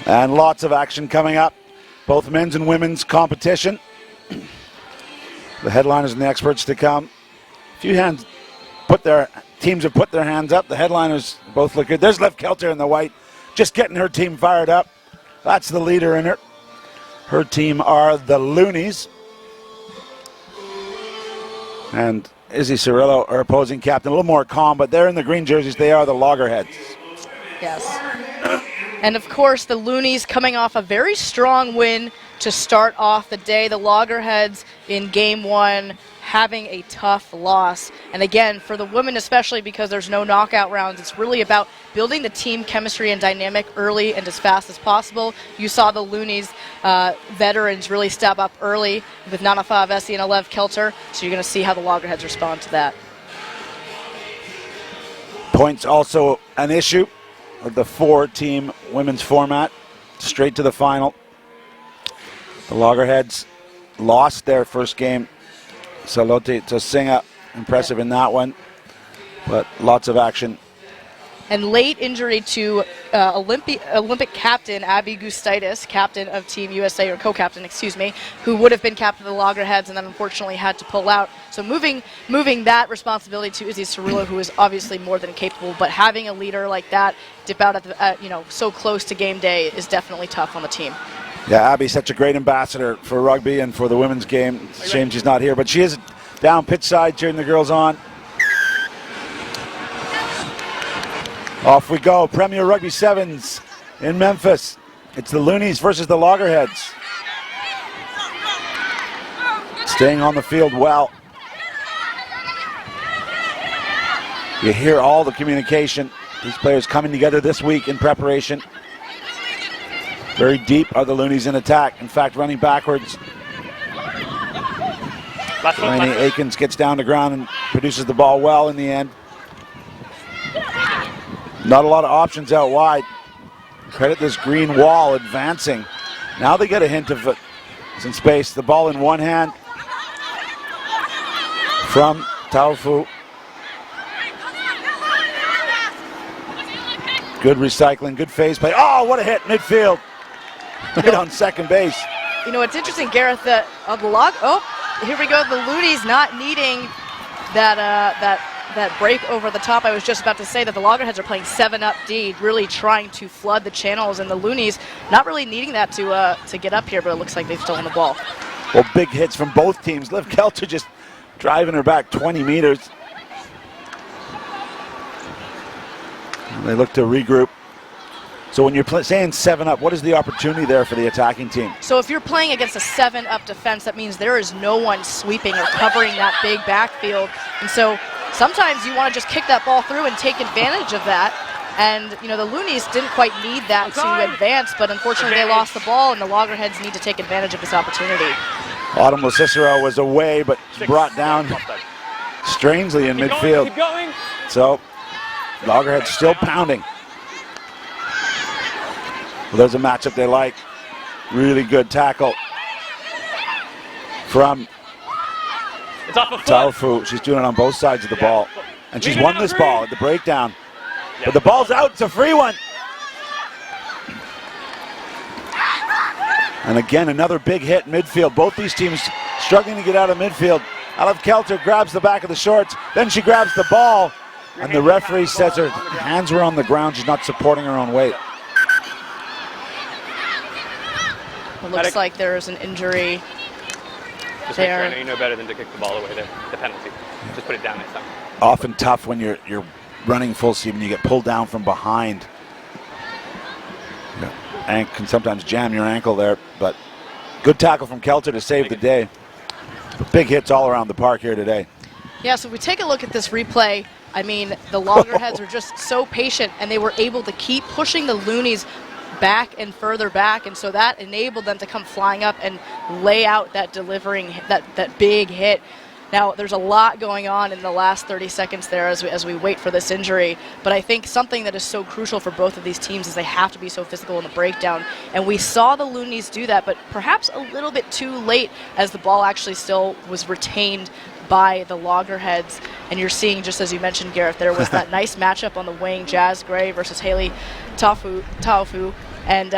And lots of action coming up. Both men's and women's competition. The headliners and the experts to come. A few teams have put their hands up. The headliners both look good. There's Alev Kelter in the white, just getting her team fired up. That's the leader in her. Her team are the Loonies. And Izzy Cirillo, our opposing captain, a little more calm, but they're in the green jerseys. They are the Loggerheads. Yes. And of course, the Loonies coming off a very strong win to start off the day. The Loggerheads in game one having a tough loss. And again, for the women especially, because there's no knockout rounds, it's really about building the team chemistry and dynamic early and as fast as possible. You saw the Loonies veterans really step up early with Naya Tapper and Alev Kelter, so you're going to see how the Loggerheads respond to that. Points also an issue with the 4-team women's format, straight to the final. The Loggerheads lost their first game. Salote Tosinga, impressive in that one, but lots of action. And late injury to Olympic captain Abby Gustaitis, captain of Team USA, or co-captain, excuse me, who would have been captain of the Loggerheads and then unfortunately had to pull out. So moving that responsibility to Izzy Cirillo, who is obviously more than capable, but having a leader like that dip out at so close to game day is definitely tough on the team. Yeah, Abby's such a great ambassador for rugby and for the women's game. It's a shame she's not here, but she is down pitch side cheering the girls on. Off we go. Premier Rugby Sevens in Memphis. It's the Loonies versus the Loggerheads. Staying on the field well. You hear all the communication. These players coming together this week in preparation. Very deep are the Loonies in attack. In fact, running backwards. Delaney Akins gets down to ground and produces the ball well in the end. Not a lot of options out wide. Credit this green wall advancing. Now they get a hint of some space. The ball in one hand from Taufu. Good recycling, good phase play. Oh, what a hit, midfield. Right on second base. You know, it's interesting, Gareth, that on the here we go. The Loonies not needing that break over the top. I was just about to say that the Loggerheads are playing 7-up D, really trying to flood the channels, and the Loonies not really needing that to get up here, but it looks like they've stolen the ball. Well, big hits from both teams. Alev Kelter just driving her back 20 meters. And they look to regroup. So when you're saying 7-up, what is the opportunity there for the attacking team? So if you're playing against a 7-up defense, that means there is no one sweeping or covering that big backfield. And so sometimes you want to just kick that ball through and take advantage of that. And, the Loonies didn't quite need that to advance, but unfortunately they lost the ball, and the Loggerheads need to take advantage of this opportunity. Autumn Cicero was away, but brought down strangely in midfield. Keep going. So Loggerheads still pounding. Well, there's a matchup they like. Really good tackle from Taufu. She's doing it on both sides of the ball. And she's won this ball at the breakdown. But the ball's out. It's a free one. And again, another big hit midfield. Both these teams struggling to get out of midfield. Alev Kelter grabs the back of the shorts. Then she grabs the ball. And the referee says her hands were on the ground. She's not supporting her own weight. It looks like there's an injury just there. Make sure, you know better than to kick the ball away there. The penalty. Just put it down next time. Often tough when you're running full speed and you get pulled down from behind. And can sometimes jam your ankle there, but good tackle from Kelter to save the day. Big hits all around the park here today. Yeah, so if we take a look at this replay, I mean, the Loggerheads are just so patient, and they were able to keep pushing the Loonies back and further back, and so that enabled them to come flying up and lay out that that big hit. Now, there's a lot going on in the last 30 seconds there as we wait for this injury, but I think something that is so crucial for both of these teams is they have to be so physical in the breakdown, and we saw the Loonies do that, but perhaps a little bit too late, as the ball actually still was retained by the Loggerheads. And you're seeing, just as you mentioned, Gareth, there was that nice matchup on the wing, Jazz Gray versus Haley Taufu. And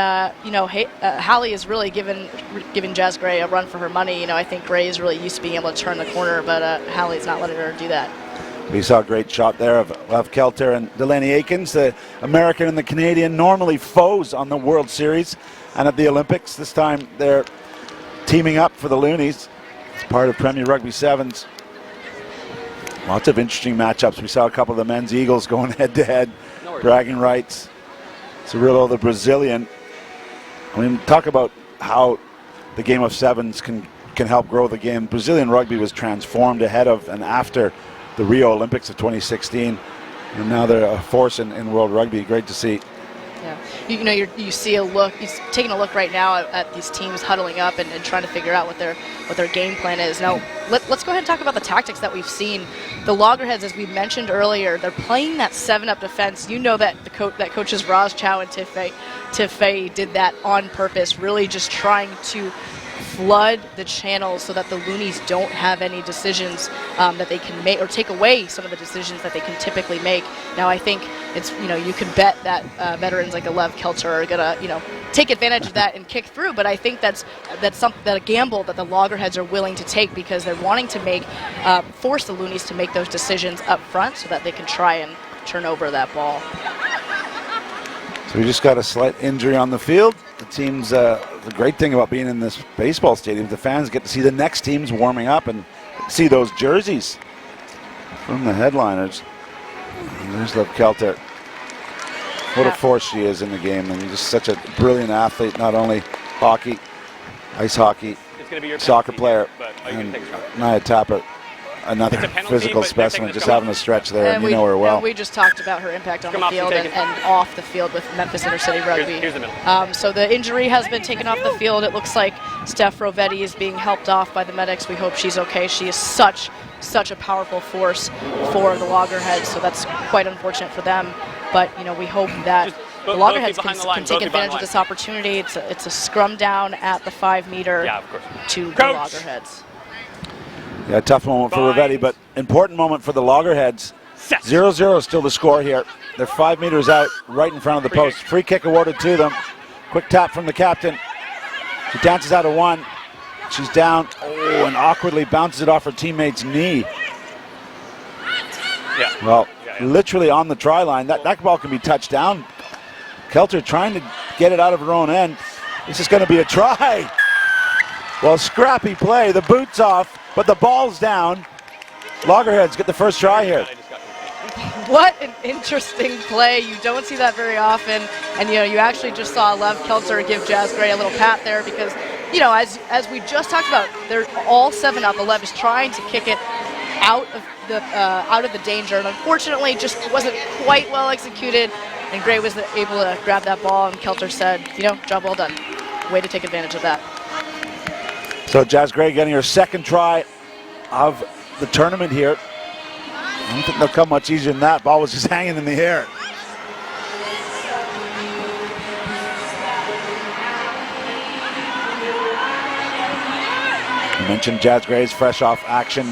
Hallie is really giving Jazz Gray a run for her money. I think Gray is really used to being able to turn the corner, but Hallie's not letting her do that. We saw a great shot there of Alev Kelter and Delaney Aikens, the American and the Canadian, normally foes on the World Series and at the Olympics. This time they're teaming up for the Loonies. It's part of Premier Rugby Sevens. Lots of interesting matchups. We saw a couple of the men's Eagles going head-to-head, bragging rights. Cirillo, the Brazilian. I mean, talk about how the game of sevens can help grow the game. Brazilian rugby was transformed ahead of and after the Rio Olympics of 2016, and now they're a force in world rugby. Great to see. Yeah, you see a look. He's taking a look right now at these teams huddling up and trying to figure out what their game plan is. Now, let's go ahead and talk about the tactics that we've seen. The Loggerheads, as we mentioned earlier, they're playing that 7-up defense. You know that that coaches Roz Chow and Tiffay did that on purpose, really just trying to flood the channels so that the Loonies don't have any decisions that they can make, or take away some of the decisions that they can typically make. Now, I think it's, you can bet that veterans like Alev Kelter are gonna, take advantage of that and kick through. But I think that's a gamble that the Loggerheads are willing to take, because they're wanting to force the Loonies to make those decisions up front so that they can try and turn over that ball. So we just got a slight injury on the field. The team's the great thing about being in this baseball stadium, the fans get to see the next teams warming up and see those jerseys from the headliners. And there's Alev Kelter. What a force she is in the game, and just such a brilliant athlete, not only hockey, ice hockey, soccer player, and Naya Tapper, another physical specimen, just having a stretch there, and you know her well. And we just talked about her impact on the field and off the field with Memphis Intercity Rugby. Here's the middle. So the injury has been taken off the field. It looks like Steph Rovetti is being helped off by the medics. We hope she's okay. She is such a powerful force for the Loggerheads, so that's quite unfortunate for them. But we hope that the Loggerheads can take advantage of this opportunity. It's a scrum down at the 5-meter to the Loggerheads. Yeah, tough moment for Rovetti, but important moment for the Loggerheads. 0-0 still the score here. They're 5 meters out, right in front of the post. Free kick awarded to them. Quick tap from the captain. She dances out of one. She's down. Oh, and awkwardly bounces it off her teammate's knee. Yeah. Well, literally on the try line. That ball can be touched down. Kelter trying to get it out of her own end. This is going to be a try. Well, scrappy play. The boot's off, but the ball's down. Loggerheads get the first try here. What an interesting play. You don't see that very often. And, you actually just saw Alev Kelter give Jazz Gray a little pat there because, as we just talked about, they're all 7-up. Alev is trying to kick it out of the danger. And unfortunately, just wasn't quite well executed. And Gray was able to grab that ball. And Kelter said, job well done. Way to take advantage of that. So Jazz Gray getting her second try of the tournament here. I don't think they'll come much easier than that. Ball was just hanging in the air. I mentioned Jazz Gray's fresh off action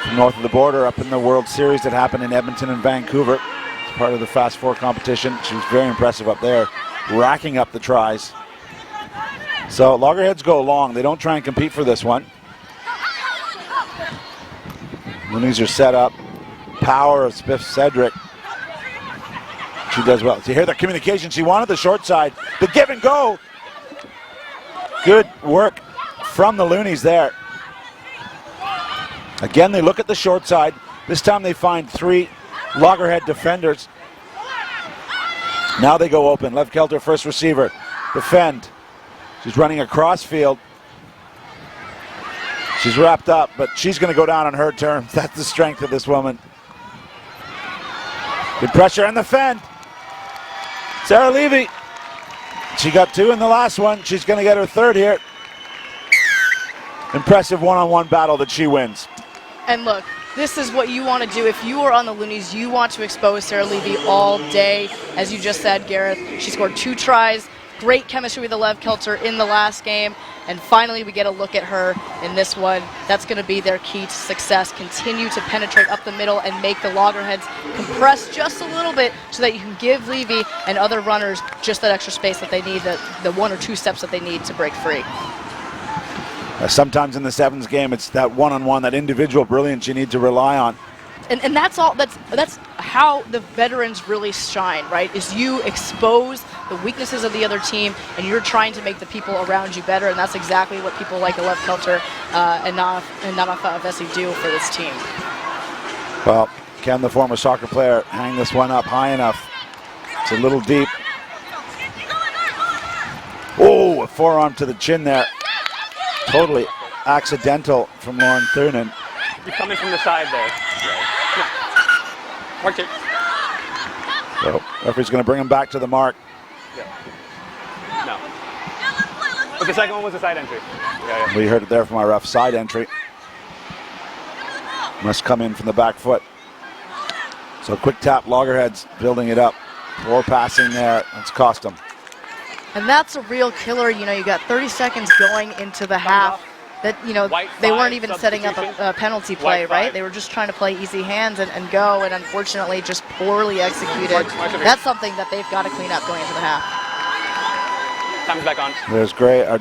from north of the border up in the World Series that happened in Edmonton and Vancouver. It's part of the Fast Four competition. She was very impressive up there, racking up the tries. So Loggerheads go long. They don't try and compete for this one. Loonies are set up. Power of Spiff Cedric. She does well. You hear the communication. She wanted the short side. The give and go. Good work from the Loonies there. Again, they look at the short side. This time they find 3 Loggerhead defenders. Now they go open. Alev Kelter, first receiver. Defend. She's running across field. She's wrapped up, but she's going to go down on her terms. That's the strength of this woman. Good pressure and the fend. Sarah Levy. She got 2 in the last one. She's going to get her 3rd here. Impressive one-on-one battle that she wins. And look, this is what you want to do. If you are on the Loonies, you want to expose Sarah Levy all day. As you just said, Gareth, she scored 2 tries. great chemistry with Alev Kelter in the last game, and finally we get a look at her in this one. That's going to be their key to success. Continue to penetrate up the middle and make the Loggerheads compress just a little bit so that you can give Levy and other runners just that extra space that they need, the 1 or 2 steps that they need to break free. Sometimes in the sevens game, it's that one-on-one, that individual brilliance you need to rely on. And that's all. That's how the veterans really shine, right? Is you expose the weaknesses of the other team, and you're trying to make the people around you better. And that's exactly what people like Alev Kelter and Naya Tapper do for this team. Well, can the former soccer player hang this one up high enough? It's a little deep. Oh, a forearm to the chin there. Totally accidental from Lauren Thunen. You're coming from the side there. Mark it. So, referee's going to bring him back to the mark. Yeah. No. But the second one was a side entry. Yeah. We heard it there from our ref. Side entry. Must come in from the back foot. So quick tap, Loggerheads building it up. Poor passing there. That's cost them. And that's a real killer. You know, you got 30 seconds going into the half. That, you know, they weren't even setting up a penalty play, right? They were just trying to play easy hands and go, and unfortunately just poorly executed. That's something that they've got to clean up going into the half. Time's back on. There's Gray, our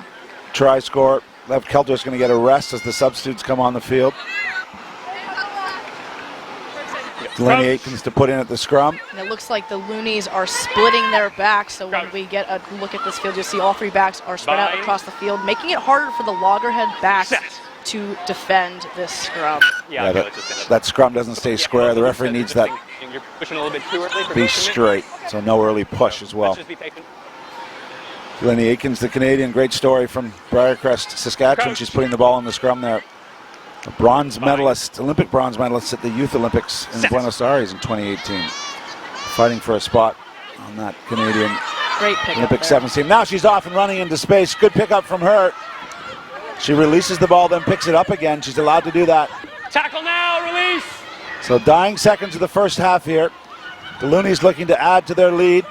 try score. Alev Kelter is going to get a rest as the substitutes come on the field. Delaney Aikens to put in at the scrum. And it looks like the Loonies are splitting their backs, so when we get a look at this field, you'll see all 3 backs are spread out across the field, making it harder for the Loggerhead backs to defend this scrum. Yeah, that scrum doesn't stay square. The referee needs that You're pushing a little bit too early. be straight, so no early push as well. Just be patient. Delaney Aikens, the Canadian, great story from Briarcrest, Saskatchewan. She's putting the ball in the scrum there. A bronze medalist, Olympic bronze medalist at the Youth Olympics in Buenos Aires in 2018. Fighting for a spot on that Canadian Olympic sevens team. Now she's off and running into space. Good pickup from her. She releases the ball, then picks it up again. She's allowed to do that. Tackle now, release. So dying seconds of the first half here. The Loonies looking to add to their lead.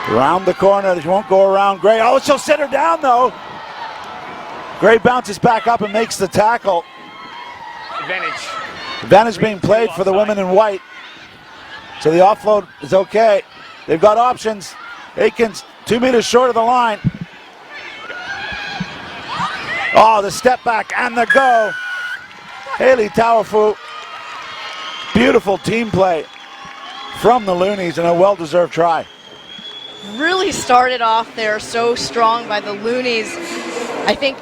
Around the corner, she won't go around Gray. Oh, she'll sit her down though. Gray bounces back up and makes the tackle. Advantage being played for the women in white. So the offload is okay. They've got options. Aikens 2 meters short of the line. Oh, the step back and the go. Haley Tawafu. Beautiful team play from the Loonies and a well-deserved try. Really started off there so strong by the Loonies. I think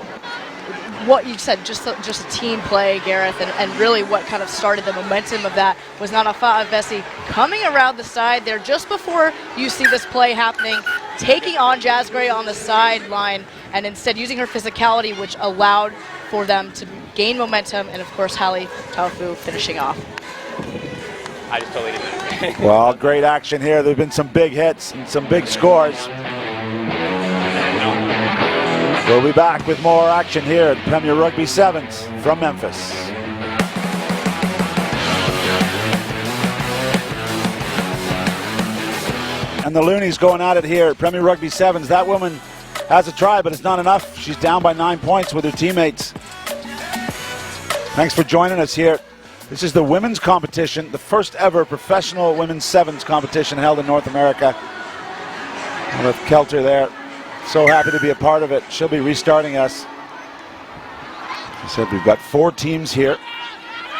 what you said, just a team play, Gareth, and really what kind of started the momentum of that was Naya Tapper coming around the side there just before you see this play happening, taking on Jazz Gray on the sideline, and instead using her physicality, which allowed for them to gain momentum, and of course Hallie Tawafu finishing off. I just totally didn't. Well, great action here. There have been some big hits and some big scores. We'll be back with more action here at Premier Rugby Sevens from Memphis. And the Loonies going at it here at Premier Rugby Sevens. That woman has a try, but it's not enough. She's down by 9 points with her teammates. Thanks for joining us here. This is the women's competition, the first ever professional women's sevens competition held in North America. Alev Kelter there. So happy to be a part of it. She'll be restarting us. I said we've got 4 teams here.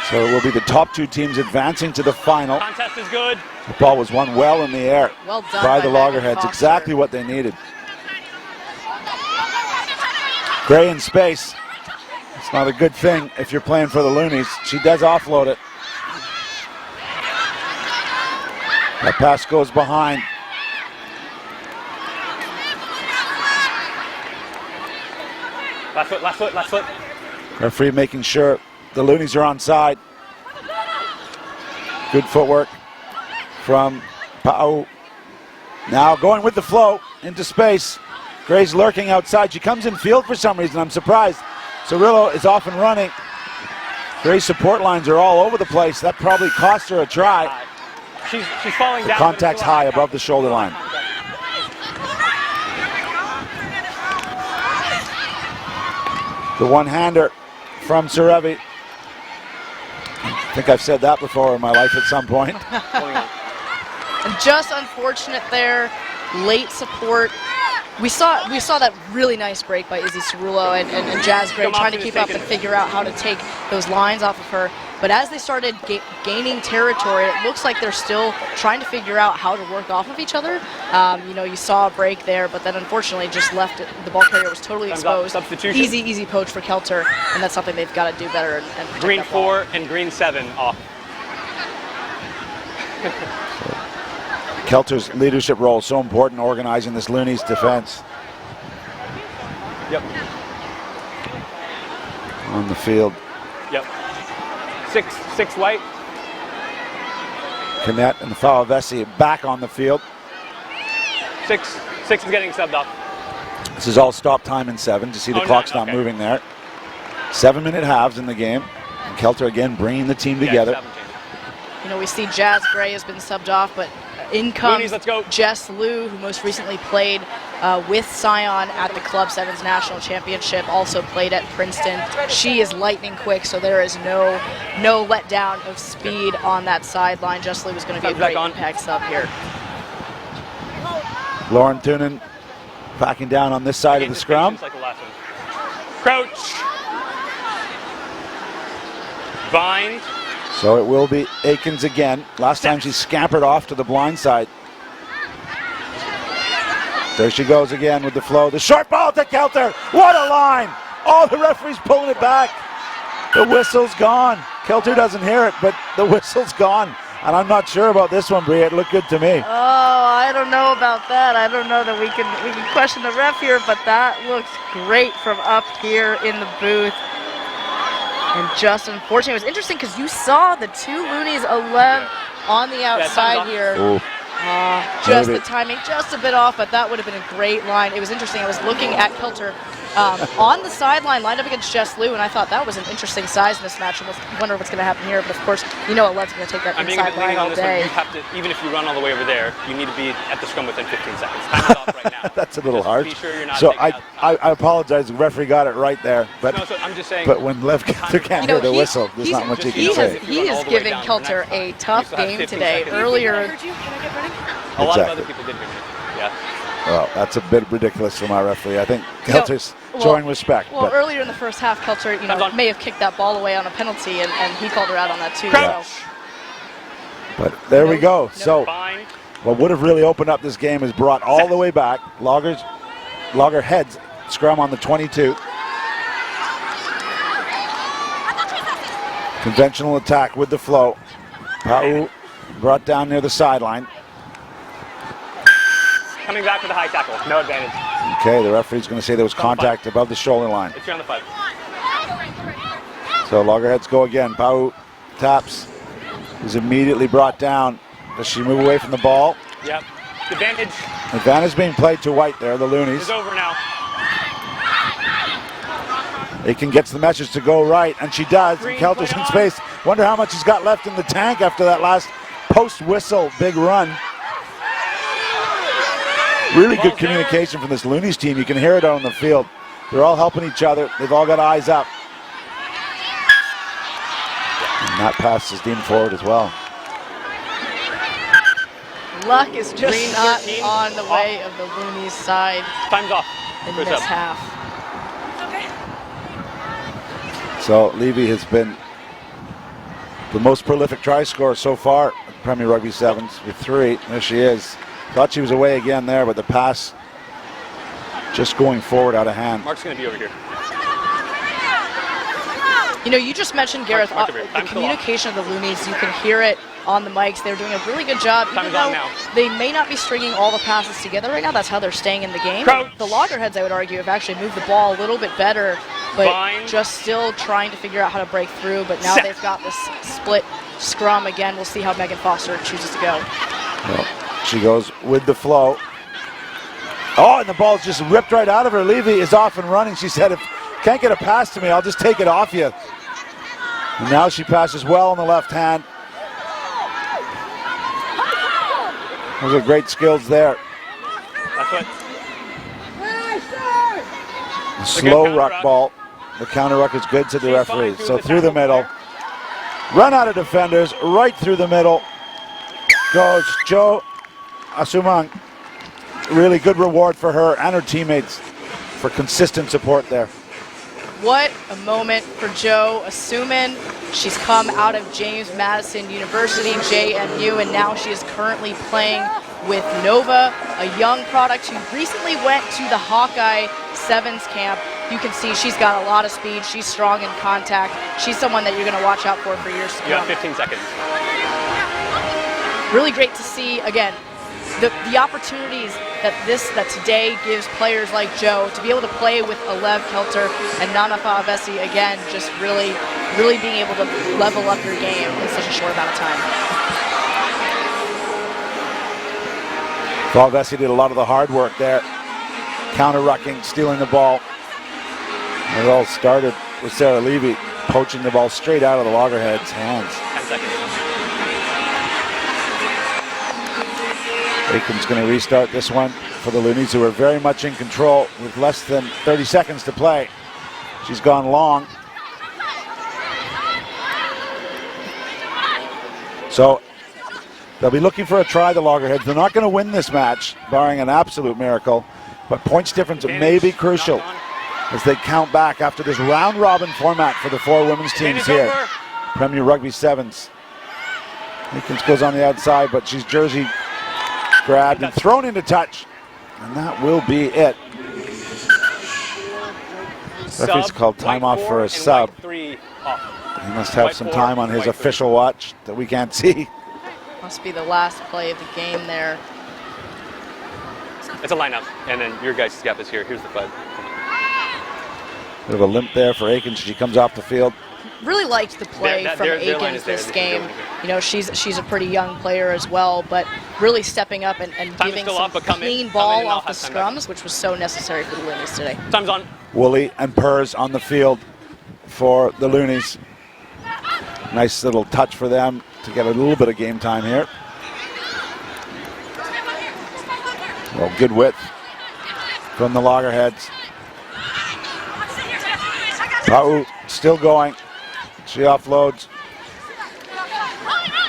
So it will be the top 2 teams advancing to the final. Contest is good. The ball was won well in the air by the Loggerheads. Exactly what they needed. Gray in space. It's not a good thing if you're playing for the Loonies. She does offload it. That pass goes behind. Last foot, last foot, last foot. Referee making sure the Loonies are onside. Good footwork from Pa'au. Now going with the flow into space. Gray's lurking outside. She comes in field for some reason. I'm surprised. Cirillo is off and running. Gray's support lines are all over the place. That probably cost her a try. She's falling down. Contact's high above the shoulder line. The one-hander from Serevi. I think I've said that before in my life at some point. And just unfortunate there, late support. We saw that really nice break by Izzy Cerullo and Jazz Gray trying to keep up and figure out how to take those lines off of her. But as they started gaining territory, it looks like they're still trying to figure out how to work off of each other. You know, you saw a break there, but then unfortunately just left it. The ball carrier was totally exposed. Substitution. Easy poach for Kelter, and that's something they've got to do better. And Green 4 and green 7 off. Kelter's leadership role is so important organizing this Loonies defense. Yep. On the field. Yep. 6 white. Canet and the Falavesi back on the field. 6 is getting subbed off. This is all stop time in 7. You see the clock's not moving there. 7-minute halves in the game. And Kelter again bringing the team together. You know, we see Jazz Gray has been subbed off, but in comes Loonies, let's go. Jess Liu, who most recently played with Scion at the Club Sevens National Championship, also played at Princeton. She is lightning quick, so there is no letdown of speed on that sideline. Jess Liu is going to be a great impact sub here. Lauren Toonen backing down on this side of the scrum. Like the last one. Crouch. Bind. So it will be Aikens again. Last time she scampered off to the blind side. There she goes again with the flow. The short ball to Kelter. What a line. Oh, the referee's pulling it back. The whistle's gone. Kelter doesn't hear it, but the whistle's gone. And I'm not sure about this one, Brie. It looked good to me. Oh, I don't know about that. I don't know that we can question the ref here, but that looks great from up here in the booth. And just unfortunately, it was interesting because you saw the two Loonies, Alev on the outside here. Just the timing, just a bit off, but that would have been a great line. It was interesting. I was looking at Kelter on the sideline, lined up against Jess Liu, and I thought that was an interesting size mismatch. I wonder what's going to happen here, but of course, you know Alev's going to take that inside line all day. You have to, even if you run all the way over there, you need to be at the scrum within 15 seconds. Time is off right now. That's a little harsh. Be sure you're not so I apologize. The referee got it right there, but no, so I'm just saying. But when Lev Kelter can't hear the whistle, there's not much you can say. He is giving Kelter a tough game today. Earlier. A lot of other people did hear me. Yeah. Well, that's a bit ridiculous from our referee. I think Kelter's showing respect. Well, earlier in the first half, Kelter, may have kicked that ball away on a penalty, and he called her out on that too. Yeah. But there we go. So what would have really opened up this game is brought all the way back. Loggerheads scrum on the 22. Conventional attack with the flow. Pau brought down near the sideline. Coming back with a high tackle. No advantage. Okay, the referee's going to say there was contact above the shoulder line. If you're on the 5. So Loggerheads go again. Pau taps. Is immediately brought down. Does she move away from the ball? Yep. Advantage. Advantage being played to white there, the Loonies. It's over now. Aiken gets the message to go right, and she does. And Kelter's in space. Wonder how much he's got left in the tank after that last post-whistle big run. Really good communication from this Loonies team. You can hear it out on the field. They're all helping each other. They've all got eyes up. And that pass is deemed forward as well. Luck is just not on the way of the Loonies side. Time's off. In this half. So Levy has been the most prolific try scorer so far at Premier Rugby Sevens with 3. There she is. Thought she was away again there, but the pass just going forward out of hand. Mark's going to be over here. You know, you just mentioned, Gareth, the communication of the Loonies. You can hear it on the mics. They're doing a really good job. Even though they may not be stringing all the passes together right now, that's how they're staying in the game. The Loggerheads, I would argue, have actually moved the ball a little bit better, but just still trying to figure out how to break through. But now they've got this split scrum again. We'll see how Megan Foster chooses to go. Well, she goes with the flow. Oh, and the ball's just ripped right out of her. Levy is off and running. She said, if can't get a pass to me, I'll just take it off you. And now she passes well on the left hand. Those are great skills there. That's what. Slow ruck ball. The counter ruck is good, said the She's referee. fine So the through the tackle middle. Run out of defenders, right through the middle goes Joe Asumang. Really good reward for her and her teammates for consistent support there. What a moment for Joe Asumang. She's come out of James Madison University, JMU, and now she is currently playing with Nova, a young product who recently went to the Hawkeye Sevens camp. You can see she's got a lot of speed. She's strong in contact. She's someone that you're going to watch out for years to come. You have 15 seconds. Really great to see, again, the opportunities that today gives players like Joe to be able to play with Alev Kelter and Nana Favesi, again, just really being able to level up your game in such a short amount of time. Favesi did a lot of the hard work there. Counter-rucking, stealing the ball. It all started with Sarah Levy poaching the ball straight out of the Loggerheads' hands. 10 seconds. Aiken's going to restart this one for the Loonies, who are very much in control with less than 30 seconds to play. She's gone long. So they'll be looking for a try, the Loggerheads. They're not going to win this match, barring an absolute miracle, but points difference may be crucial as they count back after this round-robin format for the 4 women's teams here. Premier Rugby Sevens. Aikens goes on the outside, but she's jersey grabbed and thrown into touch, and that will be it. Referee's called time off for a sub. He must have some time on his official watch that we can't see. Must be the last play of the game there. It's a lineup, and then your guys' gap is here. Here's the flag. Bit of a limp there for Aikens. She comes off the field. Really liked the play from Aikens this game. You know, she's a pretty young player as well, but really stepping up and giving some clean ball off the scrums, which was so necessary for the Loonies today. Time's on. Woolley and Purrs on the field for the Loonies. Nice little touch for them to get a little bit of game time here. Well, good width from the Loggerheads. Pau still going. She offloads.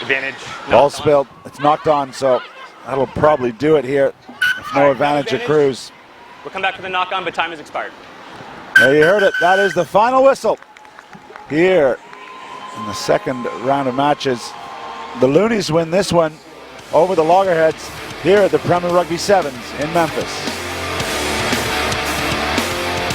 Advantage. Ball spilled. It's knocked on, so that'll probably do it here. If no advantage accrues. We'll come back to the knock on, but time has expired. There you heard it. That is the final whistle here in the second round of matches. The Loonies win this one over the Loggerheads here at the Premier Rugby Sevens in Memphis.